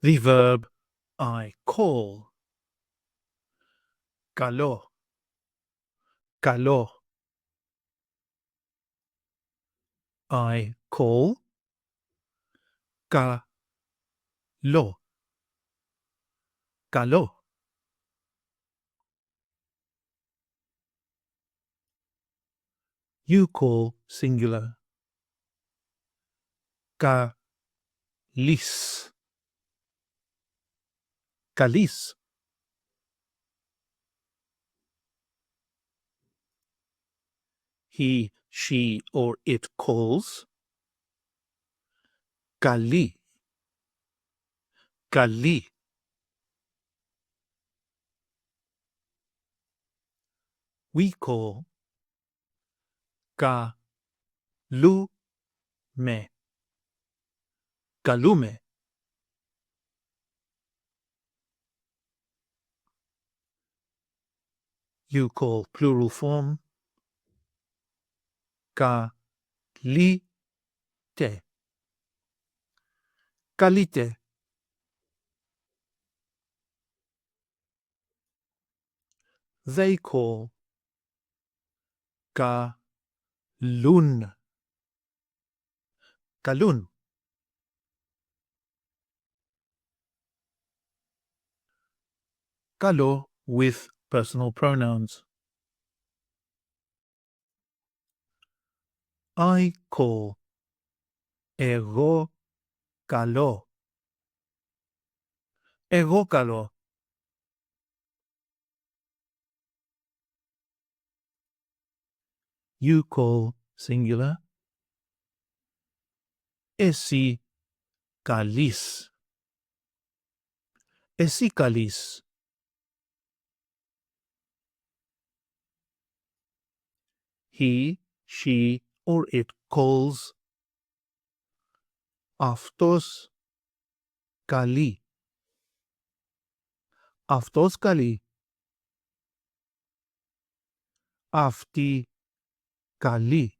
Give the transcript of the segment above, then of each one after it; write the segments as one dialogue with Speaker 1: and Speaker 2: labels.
Speaker 1: The verb I call. Καλώ. Καλώ. I call. Καλώ. Καλώ. You call singular. Καλής. Καλής. He, she, or it calls. Καλή. Καλή. We call. Καλούμε. Καλούμε. You call plural form. Καλείτε. Καλείτε. They call. Καλούν. Καλούν. Καλώ with personal pronouns. I call. Εγώ καλώ. Εγώ καλώ. You call singular. Εσύ καλείς. Εσύ καλείς. He, she, or it calls. Αυτός καλεί. Αυτός καλεί. Αυτή καλεί.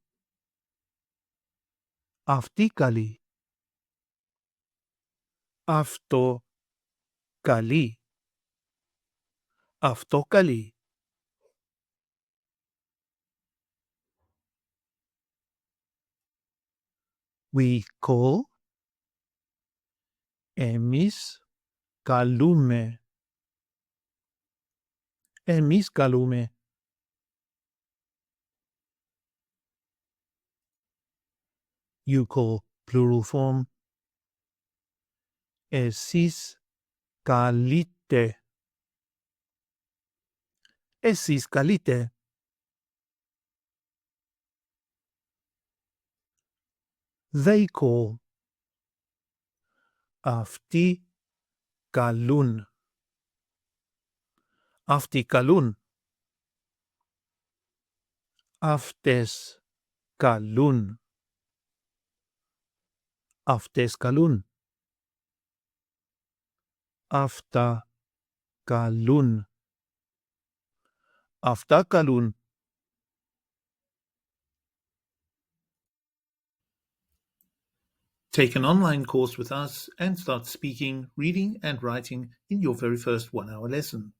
Speaker 1: Αυτή καλεί. Αυτό καλεί. Αυτό καλεί. We call. Εμείς καλούμε. Εμείς καλούμε. You call plural form. Εσείς καλείτε. Εσείς καλείτε. They call. Αυτοί καλούν. Αυτοί καλούν. Αυτές καλούν. Αυτές καλούν. Αυτά καλούν. Αυτά καλούν. Take an online course with us and start speaking, reading, and writing in your very first 1-hour lesson.